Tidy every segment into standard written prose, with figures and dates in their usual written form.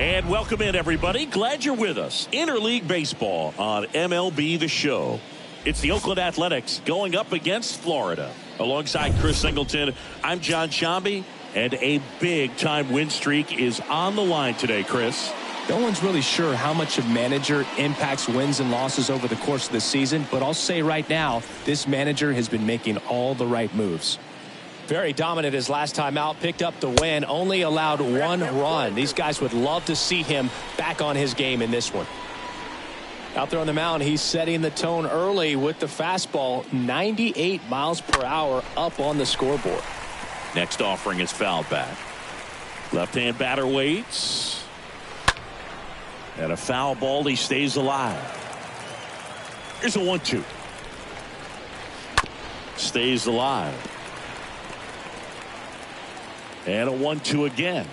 And welcome in, everybody. Glad you're with us. Interleague Baseball on MLB The Show. It's the Oakland Athletics going up against Florida. Alongside Chris Singleton, I'm John Shambi, and a big-time win streak is on the line today, Chris. No one's really sure how much a manager impacts wins and losses over the course of the season, but I'll say right now, this manager has been making all the right moves. Very dominant his last time out, picked up the win, only allowed one run. These guys would love to see him back on his game in this one. Out there on the mound, he's setting the tone early with the fastball, 98 miles per hour up on the scoreboard. Next offering is fouled back. Left-hand batter waits. And a foul ball, he stays alive. Here's a 1-2. Stays alive. And a 1-2 again.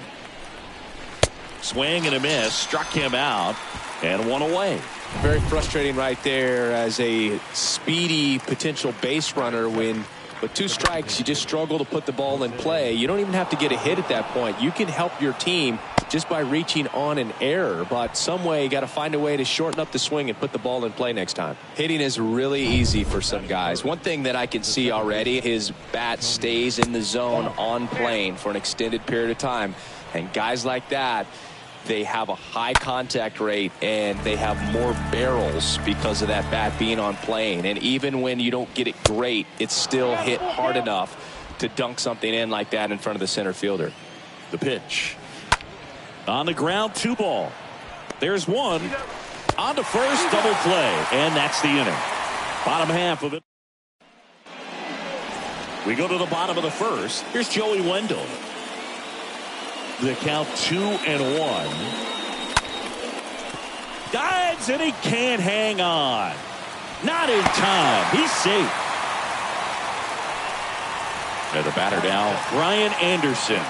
Swing and a miss. Struck him out. And one away. Very frustrating right there as a speedy potential base runner when with two strikes you just struggle to put the ball in play. You don't even have to get a hit at that point. You can help your team just by reaching on an error, but some way you got to find a way to shorten up the swing and put the ball in play next time. Hitting is really easy for some guys. One thing that I can see already, his bat stays in the zone on plane for an extended period of time, and guys like that, they have a high contact rate and they have more barrels because of that bat being on plane. And even when you don't get it great, it's still hit hard enough to dunk something in like that in front of the center fielder. The pitch. On the ground, 2 ball. There's one. On to first, double play. And that's the inning. Bottom half of it. We go to the bottom of the first. Here's Joey Wendell. The count 2-1. Dives and he can't hang on. Not in time. He's safe. And the batter now, Brian Anderson.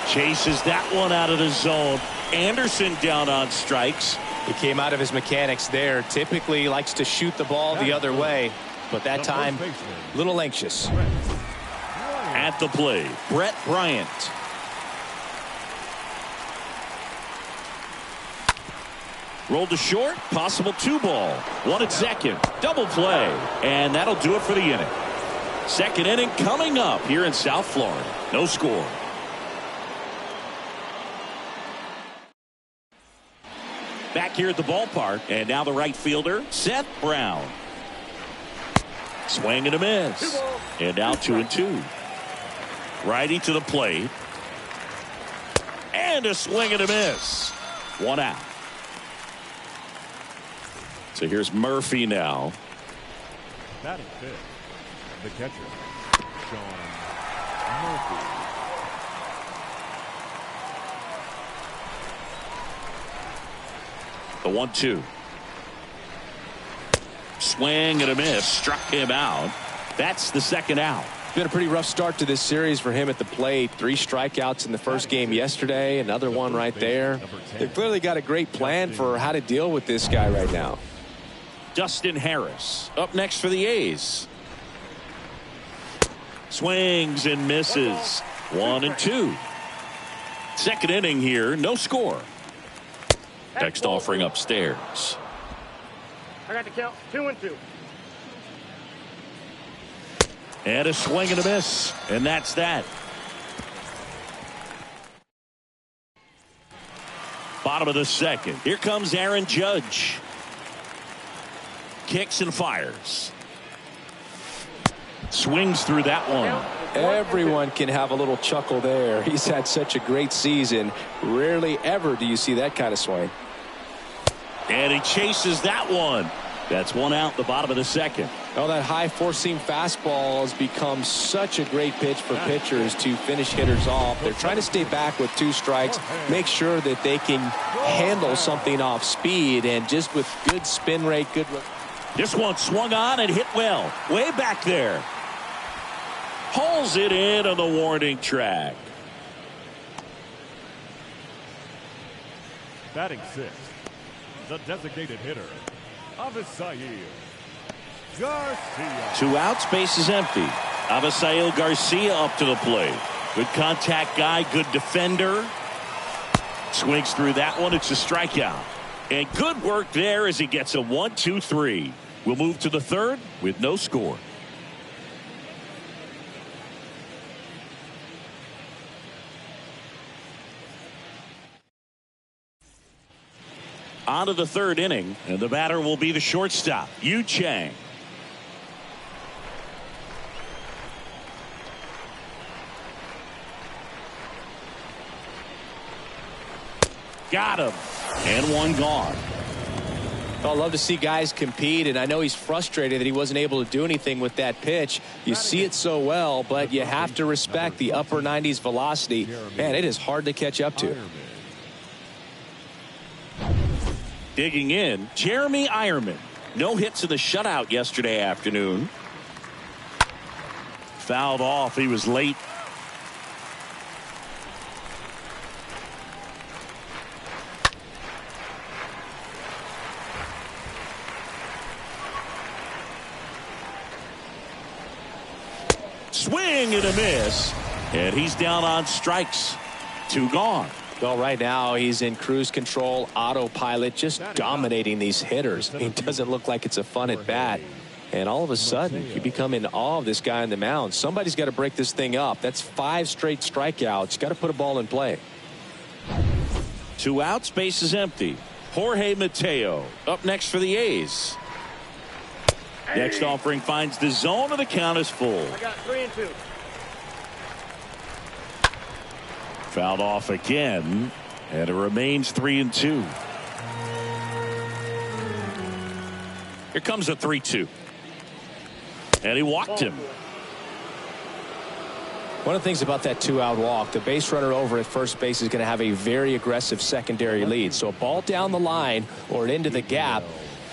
Chases that one out of the zone. Anderson down on strikes. He came out of his mechanics there. Typically likes to shoot the ball the other way, but that time a little anxious. At the plate, Brett Bryant. Rolled to short, possible 2 ball. 1 at second, double play, and that'll do it for the inning. Second inning coming up here in South Florida. No score. Back here at the ballpark, and now the right fielder, Seth Brown. Swing and a miss. And now 2-2. Righty to the plate. And a swing and a miss. 1 out. So here's Murphy now. Batting fifth, the catcher, Sean Murphy. The 1-2. Swing and a miss. Struck him out. That's the second out. Been a pretty rough start to this series for him at the plate. 3 strikeouts in the first game yesterday. Another one right there. They've clearly got a great plan for how to deal with this guy right now. Dustin Harris up next for the A's. Swings and misses. 1-2. Second inning here. No score. Next offering upstairs. I got the count. 2-2. And a swing and a miss. And that's that. Bottom of the second. Here comes Aaron Judge. Kicks and fires. Swings through that one. Everyone can have a little chuckle there. He's had such a great season. Rarely ever do you see that kind of swing. And he chases that one. That's 1 out, the bottom of the second. Oh, that high four-seam fastball has become such a great pitch for pitchers to finish hitters off. They're trying to stay back with 2 strikes, make sure that they can handle something off speed, and just with good spin rate, good. This one swung on and hit well. Way back there. Hauls it in on the warning track. Batting sixth, the designated hitter, Avisail Garcia. 2 outs, base is empty. Avisail Garcia up to the plate. Good contact guy, good defender. Swings through that one. It's a strikeout. And good work there as he gets a 1-2-3. We'll move to the third with no score. On to the third inning, and the batter will be the shortstop, Yu Chang. Got him. And one gone. I'd love to see guys compete, and I know he's frustrated that he wasn't able to do anything with that pitch. You see it so well, but you have to respect the upper 90s velocity. Man, it is hard to catch up to. Digging in, Jeremy Ironman. No hits in the shutout yesterday afternoon. Fouled off. He was late. Swing and a miss. And he's down on strikes. 2 gone. Well, right now he's in cruise control, autopilot, just dominating these hitters. It doesn't look like it's a fun at bat. And all of a sudden, you become in awe of this guy on the mound. Somebody's got to break this thing up. That's 5 straight strikeouts. Got to put a ball in play. 2 outs, base is empty. Jorge Mateo up next for the A's. Next offering finds the zone, and the count is full. I got 3-2. Fouled off again, and it remains 3-2. Here comes a 3-2. And he walked him. One of the things about that 2-out walk, the base runner over at first base is going to have a very aggressive secondary lead. So a ball down the line or into the gap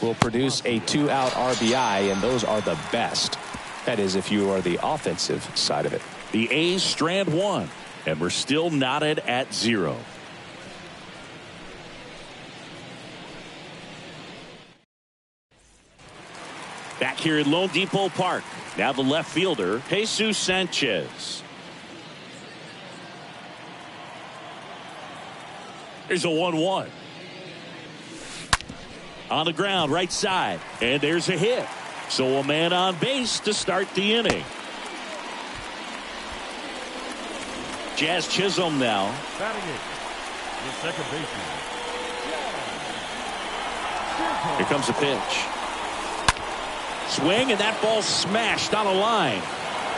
will produce a 2-out RBI, and those are the best. That is, if you are the offensive side of it. The A's strand 1, and we're still knotted at 0. Back here at Lone Depot Park, now the left fielder, Jesus Sanchez. Here's a 1-1. On the ground, right side, and there's a hit. So a man on base to start the inning. Jazz Chisholm now. Batting it, the second baseman. Here comes the pitch. Swing, and that ball smashed on a line.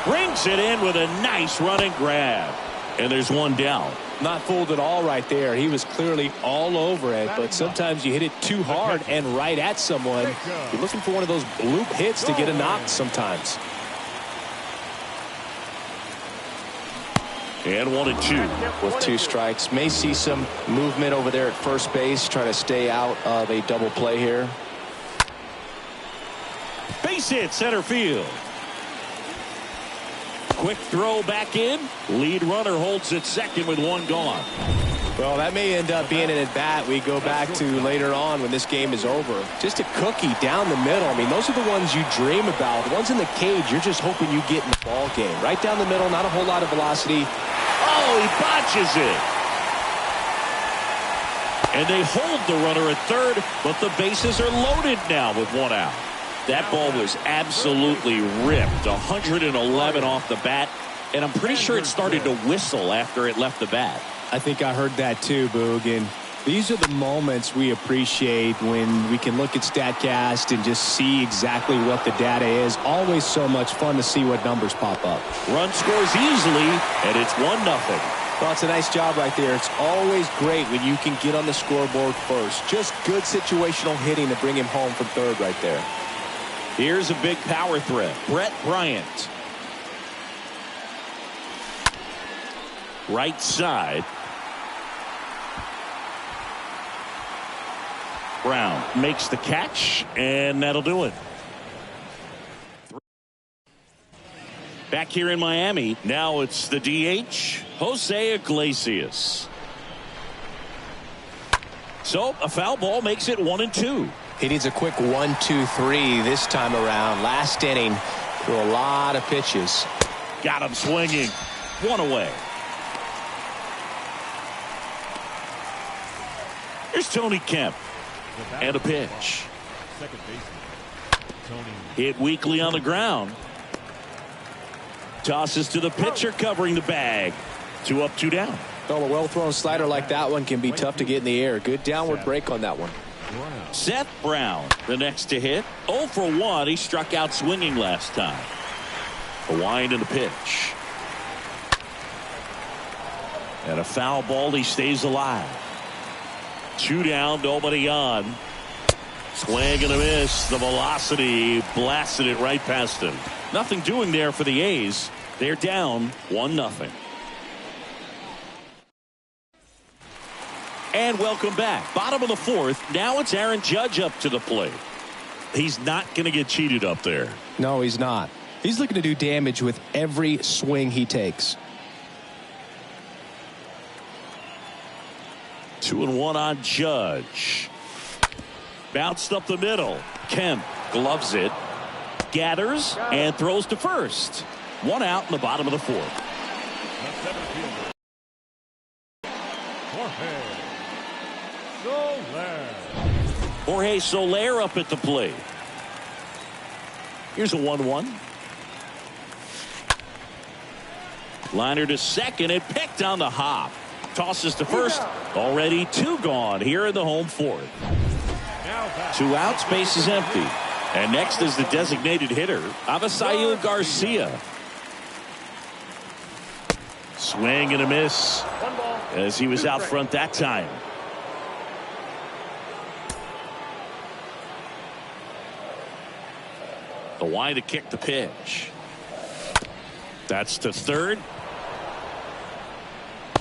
Brings it in with a nice running grab. And there's one down. Not fooled at all right there. He was clearly all over it, but sometimes you hit it too hard and right at someone. You're looking for one of those bloop hits to get a knock sometimes. And 1-2. With 2 strikes. May see some movement over there at first base, trying to stay out of a double play here. Base hit center field. Quick throw back in. Lead runner holds at second with 1 gone. Well, that may end up being an at-bat we go back to later on when this game is over. Just a cookie down the middle. I mean, those are the ones you dream about. The ones in the cage, you're just hoping you get in the ball game. Right down the middle, not a whole lot of velocity. Oh, he botches it. And they hold the runner at third, but the bases are loaded now with 1 out. That ball was absolutely ripped. 111 off the bat, and I'm pretty sure it started to whistle after it left the bat. I think I heard that too, Boog. And these are the moments we appreciate when we can look at StatCast and just see exactly what the data is. Always so much fun to see what numbers pop up. Run scores easily, and it's 1-0. Well, it's a nice job right there. It's always great when you can get on the scoreboard first. Just good situational hitting to bring him home from third right there. Here's a big power threat. Brett Bryant. Right side. Brown makes the catch, and that'll do it. Back here in Miami, now it's the DH, Jose Iglesias. So a foul ball makes it 1-2. He needs a quick 1-2-3 this time around. Last inning threw a lot of pitches. Got him swinging. 1 away. Here's Tony Kemp. And a pitch. Second baseman, Tony. Hit weakly on the ground. Tosses to the pitcher covering the bag. 2 up, 2 down. Well, a well-thrown slider like that one can be tough to get in the air. Good downward break on that one. Seth Brown, the next to hit. 0 for 1. He struck out swinging last time. A wind and a pitch. And a foul ball. He stays alive. 2 down, nobody on. Swing and a miss. The velocity blasted it right past him. Nothing doing there for the A's. They're down 1-0. And welcome back. Bottom of the 4th. Now it's Aaron Judge up to the plate. He's not going to get cheated up there. No, he's not. He's looking to do damage with every swing he takes. 2-1 on Judge. Bounced up the middle. Kemp gloves it. Gathers and throws to first. 1 out in the bottom of the 4th. Jorge Soler up at the plate. Here's a 1-1. Liner to second and picked on the hop. Tosses to first. Already 2 gone here in the home 4th. 2 outs, base is empty. And next is the designated hitter, Avisail Garcia. Swing and a miss as he was out front that time. The wind to kick the pitch. That's to third.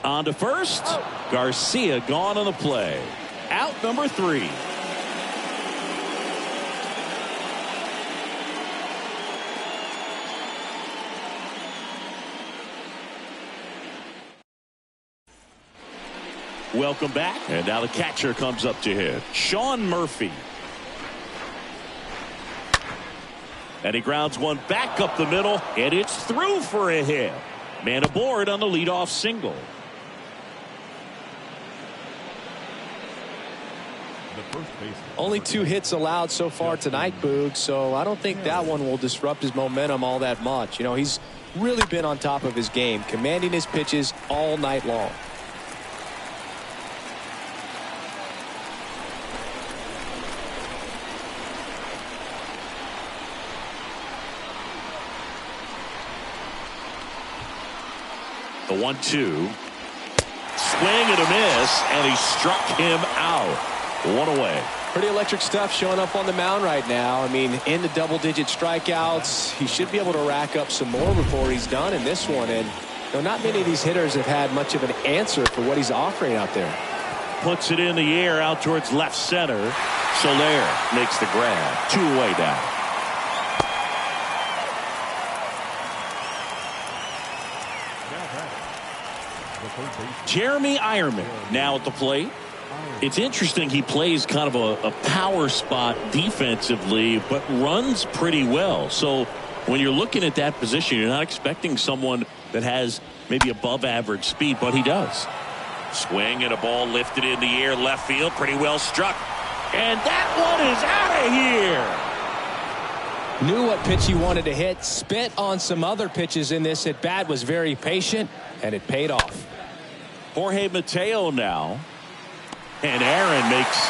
On to first. Garcia gone on the play. Out number 3. Welcome back. And now the catcher comes up to hit. Sean Murphy. And he grounds one back up the middle. And it's through for a hit. Man aboard on the leadoff single. Only 2 hits allowed so far tonight, Boog, so I don't think that one will disrupt his momentum all that much. You know, he's really been on top of his game, commanding his pitches all night long. The 1-2. Swing and a miss, and he struck him out. 1 away. Pretty electric stuff showing up on the mound right now. I mean, in the double-digit strikeouts, he should be able to rack up some more before he's done in this one. And you know, not many of these hitters have had much of an answer for what he's offering out there. Puts it in the air out towards left center. Soler makes the grab. 2 away now. Jeremy Ironman now at the plate. It's interesting, he plays kind of a power spot defensively, but runs pretty well. So when you're looking at that position, you're not expecting someone that has maybe above average speed, but he does. Swing and a ball lifted in the air, left field, pretty well struck. And that one is out of here. Knew what pitch he wanted to hit, spit on some other pitches in this at bat, was very patient, and it paid off. Jorge Mateo now. And Aaron makes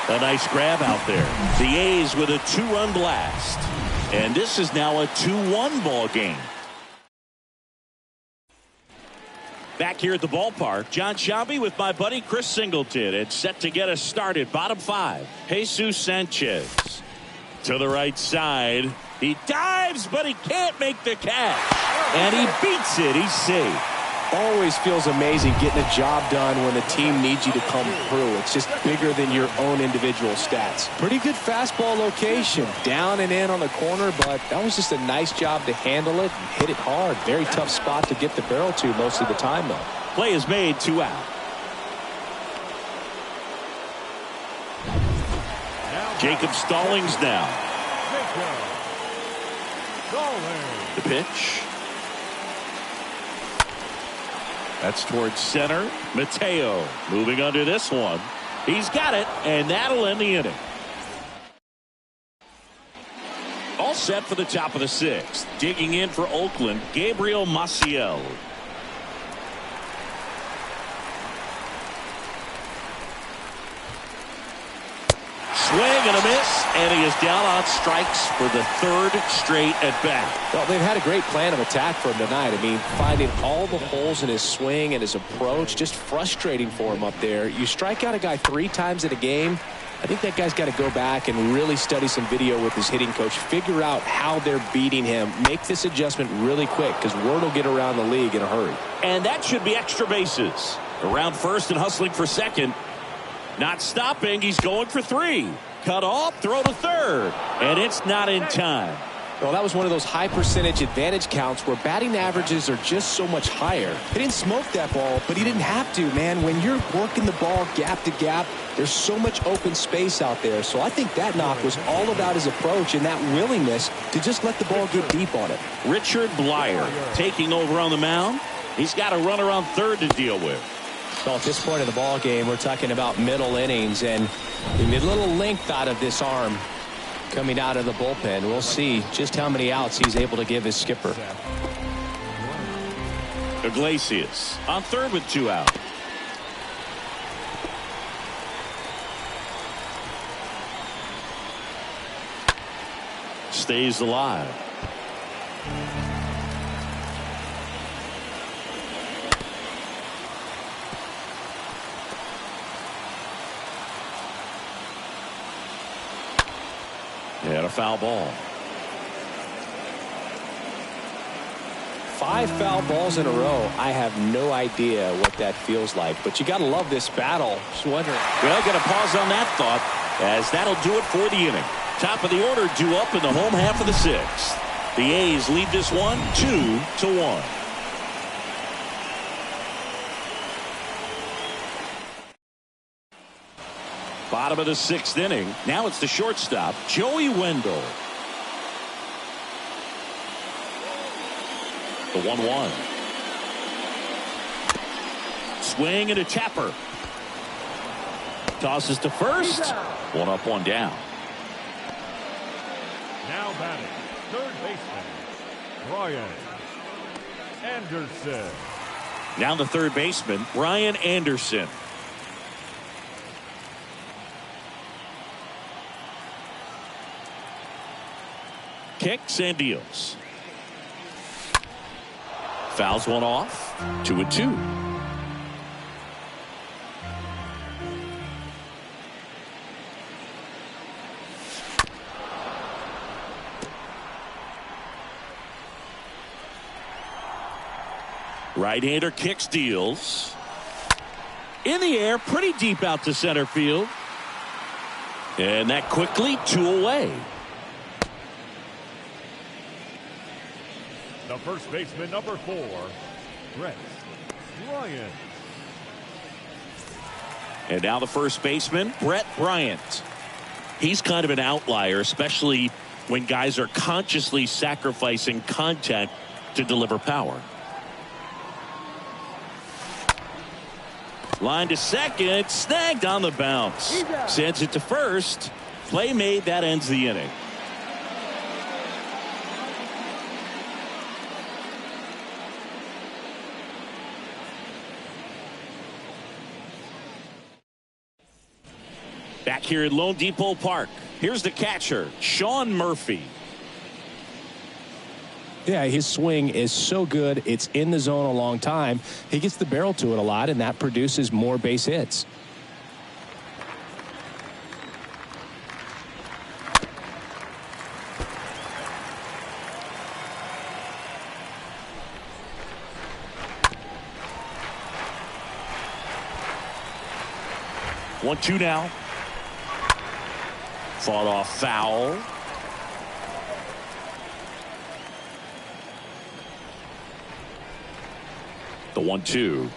a nice grab out there. The A's with a 2-run blast. And this is now a 2-1 ball game. Back here at the ballpark, John Sciambi with my buddy Chris Singleton. It's set to get us started. Bottom 5. Jesus Sanchez to the right side. He dives, but he can't make the catch. And he beats it. He's safe. Always feels amazing getting a job done when the team needs you to come through. It's just bigger than your own individual stats. Pretty good fastball location. Down and in on the corner, but that was just a nice job to handle it and hit it hard. Very tough spot to get the barrel to most of the time, though. Play is made, 2 out. Jacob Stallings now. The pitch. That's towards center. Mateo moving under this one. He's got it, and that'll end the inning. All set for the top of the sixth. Digging in for Oakland, Gabriel Maciel. Swing and a miss, and he is down on strikes for the third straight at bat. Well, they've had a great plan of attack for him tonight. I mean, finding all the holes in his swing and his approach, just frustrating for him up there. You strike out a guy 3 times in a game, I think that guy's got to go back and really study some video with his hitting coach, figure out how they're beating him, make this adjustment really quick, because word will get around the league in a hurry. And that should be extra bases. Around first and hustling for second. Not stopping, he's going for 3. Cut off, throw to third, and it's not in time. Well, that was one of those high percentage advantage counts where batting averages are just so much higher. He didn't smoke that ball, but he didn't have to, man. When you're working the ball gap to gap, there's so much open space out there. So I think that knock was all about his approach and that willingness to just let the ball get deep on it. Richard Blyer taking over on the mound. He's got a runner on third to deal with. Well, at this point in the ball game, we're talking about middle innings, and he made a little length out of this arm coming out of the bullpen. We'll see just how many outs he's able to give his skipper. Iglesias on third with 2 out. Stays alive. And a foul ball. 5 foul balls in a row. I have no idea what that feels like, but you got to love this battle. Just wondering. Well, got to pause on that thought, as that'll do it for the inning. Top of the order due up in the home half of the sixth. The A's lead this one 2-1. Bottom of the sixth inning. Now it's the shortstop, Joey Wendell. The 1-1. Swing and a tapper. Tosses to first. 1 up, 1 down. Now batting, third baseman, Brian Anderson. Now the third baseman, Brian Anderson. Kicks and deals. Fouls one off. 2-2. Right-hander kicks, deals. In the air, pretty deep out to center field. And that quickly 2 away. The first baseman, number 4, Brett Bryant. And now the first baseman, Brett Bryant. He's kind of an outlier, especially when guys are consciously sacrificing contact to deliver power. Line to second, snagged on the bounce. Sends it to first. Play made, that ends the inning. Back here at Lone Depot Park, here's the catcher, Sean Murphy. Yeah, his swing is so good. It's in the zone a long time. He gets the barrel to it a lot, and that produces more base hits. One, 2 now. Fought off foul. The 1-2.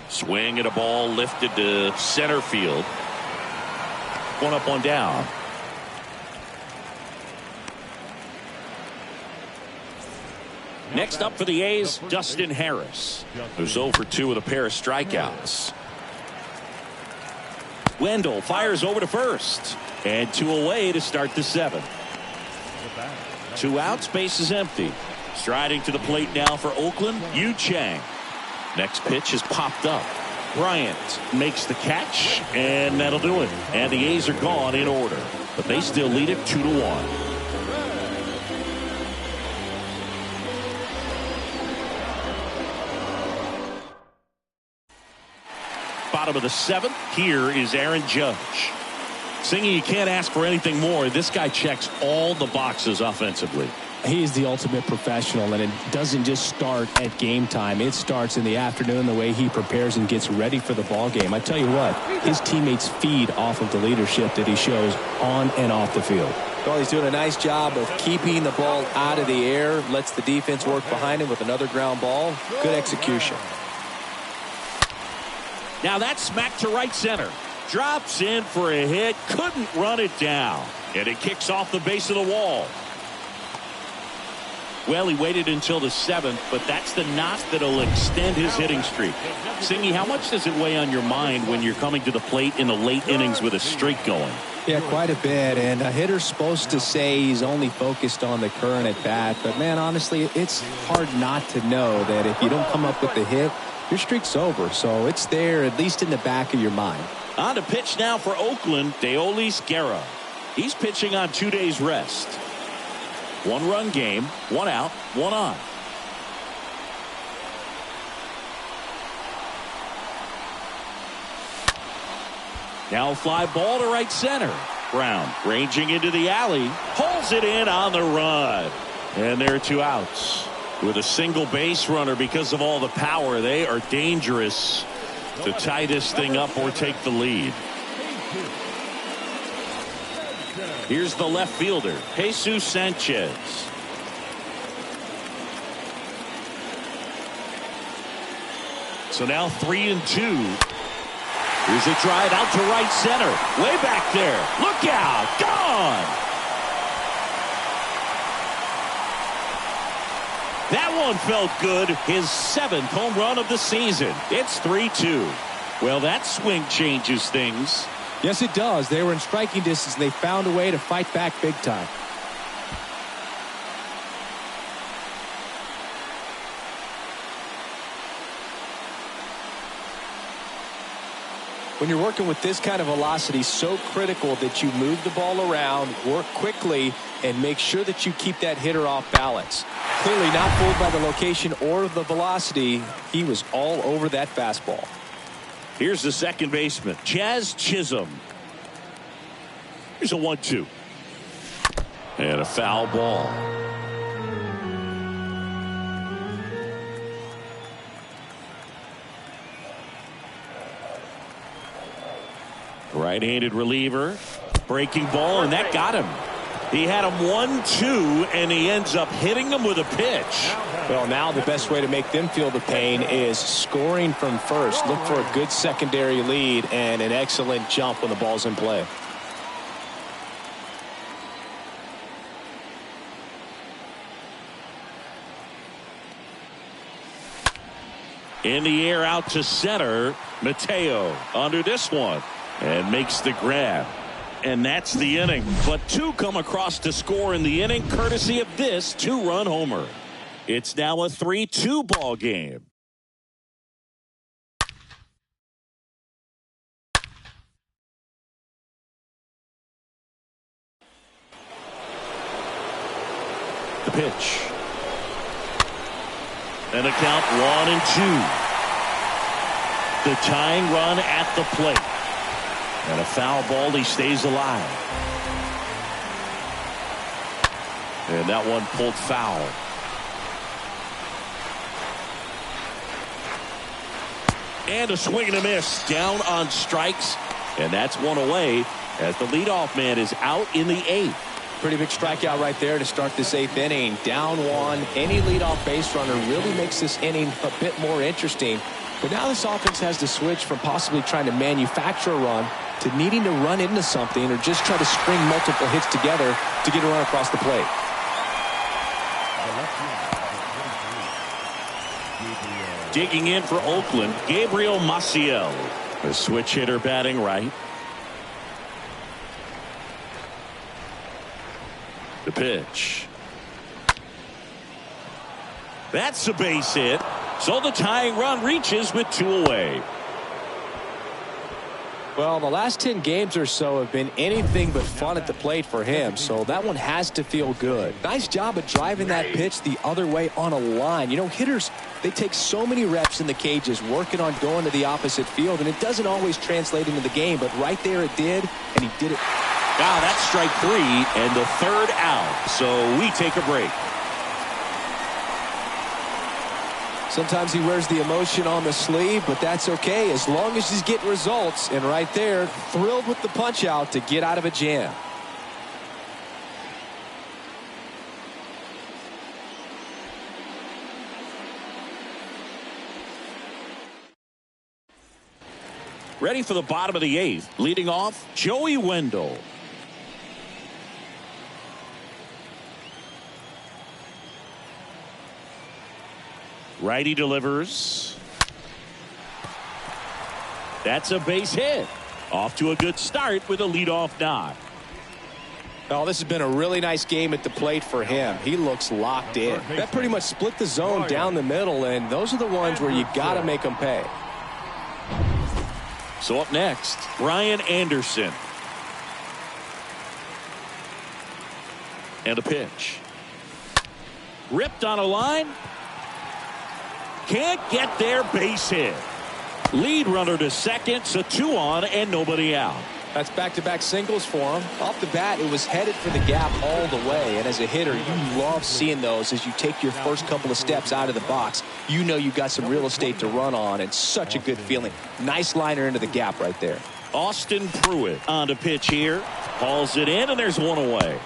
Swing and a ball lifted to center field. 1 up, 1 down. Next up for the A's, Dustin Harris, who's 0 for 2 with a pair of strikeouts. Wendell fires over to first. And 2 away to start the 7th. 2 outs, base is empty. Striding to the plate now for Oakland, Yu Chang. Next pitch is popped up. Bryant makes the catch, and that'll do it. And the A's are gone in order, but they still lead it 2-1. Bottom of the 7th, here is Aaron Judge. Singy, you can't ask for anything more. This guy checks all the boxes offensively. He's the ultimate professional, and it doesn't just start at game time. It starts in the afternoon, the way he prepares and gets ready for the ball game. I tell you what, his teammates feed off of the leadership that he shows on and off the field. Well, he's doing a nice job of keeping the ball out of the air, lets the defense work behind him with another ground ball. Good execution. Now that's smacked to right center. Drops in for a hit. Couldn't run it down. And it kicks off the base of the wall. Well, he waited until the 7th, but that's the knot that'll extend his hitting streak. Singy, how much does it weigh on your mind when you're coming to the plate in the late innings with a streak going? Yeah, quite a bit. And a hitter's supposed to say he's only focused on the current at bat. But, man, honestly, it's hard not to know that if you don't come up with the hit, your streak's over. So it's there, at least in the back of your mind. On to pitch now for Oakland, Deolis Guerra. He's pitching on 2 days rest. 1-run game, 1 out, 1 on. Now fly ball to right center. Brown ranging into the alley, pulls it in on the run. And there are 2 outs. With a single base runner, because of all the power, they are dangerous to tie this thing up or take the lead. Here's the left fielder, Jesus Sanchez. So now 3-2. Here's a drive out to right center. Way back there. Look out. Gone. That one felt good. His 7th home run of the season. It's 3-2. Well, that swing changes things. Yes, it does. They were in striking distance, and they found a way to fight back big time. When you're working with this kind of velocity, so critical that you move the ball around, work quickly, and make sure that you keep that hitter off balance. Clearly not fooled by the location or the velocity. He was all over that fastball. Here's the second baseman, Chaz Chisholm. Here's a 1-2. And a foul ball. Right-handed reliever. Breaking ball, and that got him. He had him 1-2, and he ends up hitting him with a pitch. Well, now the best way to make them feel the pain is scoring from first. Look for a good secondary lead and an excellent jump when the ball's in play. In the air out to center. Mateo under this one and makes the grab. And that's the inning. But 2 come across to score in the inning courtesy of this 2-run homer. It's now a 3-2 ball game. The pitch. And a count 1-2. The tying run at the plate. And a foul ball. He stays alive. And that one pulled foul. And a swing and a miss. Down on strikes. And that's 1 away as the leadoff man is out in the 8th. Pretty big strikeout right there to start this 8th inning. Down 1. Any leadoff base runner really makes this inning a bit more interesting. But now this offense has to switch from possibly trying to manufacture a run to needing to run into something or just try to string multiple hits together to get a run across the plate. Digging in for Oakland, Gabriel Maciel. The switch hitter batting right. The pitch. That's a base hit. So the tying run reaches with 2 away. Well, the last 10 games or so have been anything but fun at the plate for him, so that one has to feel good. Nice job of driving that pitch the other way on a line. You know, hitters, they take so many reps in the cages working on going to the opposite field, and it doesn't always translate into the game, but right there it did, and he did it. Now that's strike 3 and the 3rd out, so we take a break. Sometimes he wears the emotion on the sleeve, but that's okay as long as he's getting results. And right there, thrilled with the punch out to get out of a jam. Ready for the bottom of the 8th. Leading off, Joey Wendell. Righty delivers. That's a base hit. Off to a good start with a leadoff knock. Oh, this has been a really nice game at the plate for him. He looks locked in. That pretty much split the zone down the middle, and those are the ones where you got to make them pay. So up next, Brian Anderson. And a pitch. Ripped on a line. Can't get there, base hit. Lead runner to second, so 2 on and nobody out. That's back-to-back singles for him. Off the bat, it was headed for the gap all the way. And as a hitter, you love seeing those as you take your first couple of steps out of the box. You know you've got some real estate to run on, and such a good feeling. Nice liner into the gap right there. Austin Pruitt on to pitch here. Hauls it in, and there's 1 away.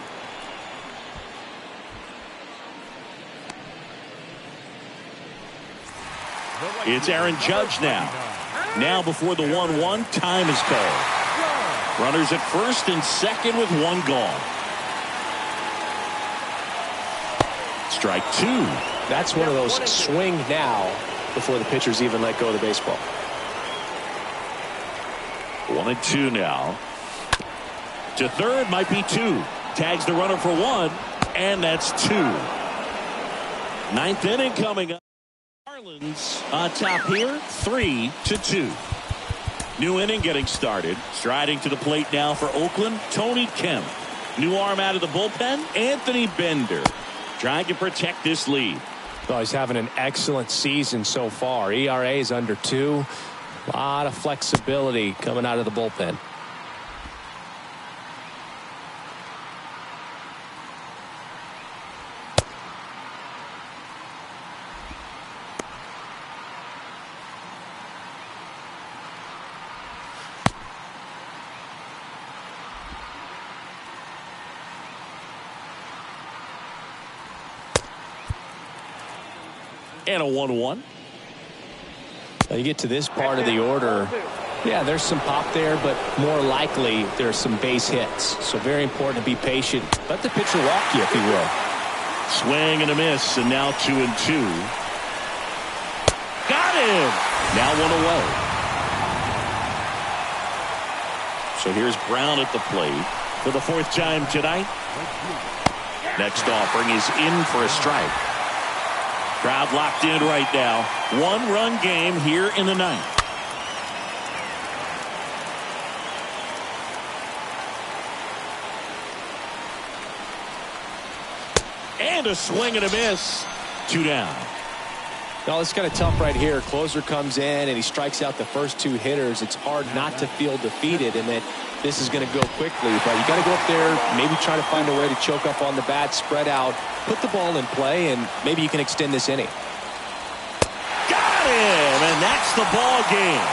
It's Aaron Judge now. Now before the 1-1, time is called. Runners at first and second with 1 gone. Strike 2. That's one of those swing now before the pitchers even let go of the baseball. 1-2 now. To third might be 2. Tags the runner for 1, and that's 2. 9th inning coming up. Marlins on top here, 3-2. New inning getting started. Striding to the plate now for Oakland, Tony Kemp. New arm out of the bullpen, Anthony Bender. Trying to protect this lead. Well, he's having an excellent season so far. ERA is under 2. A lot of flexibility coming out of the bullpen. And a 1-1. Now you get to this part of the order. Yeah, there's some pop there, but more likely there's some base hits. So very important to be patient. Let the pitcher walk you, if he will. Swing and a miss, and now 2-2. Got him! Now 1 away. So here's Brown at the plate for the 4th time tonight. Next offering is in for a strike. Crowd locked in right now. 1-run game here in the 9th. And a swing and a miss. 2 down. Well, it's kind of tough right here. Closer comes in and he strikes out the first 2 hitters. It's hard not to feel defeated and that this is going to go quickly. But you got to go up there, maybe try to find a way to choke up on the bat, spread out, put the ball in play, and maybe you can extend this inning. Got him, and that's the ball game.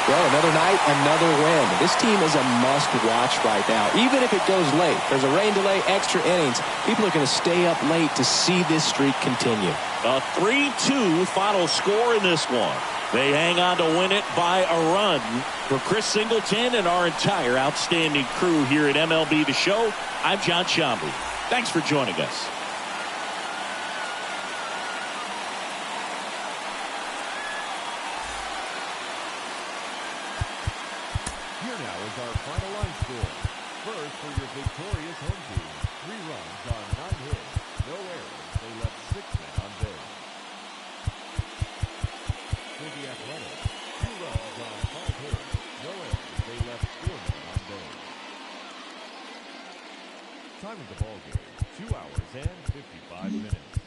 Well, another night, another win. This team is a must-watch right now, even if it goes late. There's a rain delay, extra innings. People are going to stay up late to see this streak continue. A 3-2 final score in this one. They hang on to win it by a run. For Chris Singleton and our entire outstanding crew here at MLB The Show, I'm John Shambi. Thanks for joining us. Here now is our final line score. First for your victorious home team, 3 runs on 9 hits, no errors. They left 6 men on base. For the Athletics, 2 runs on 5 hits, no errors. They left 4 men on base. Time of the ball game, 2 hours and 55 minutes.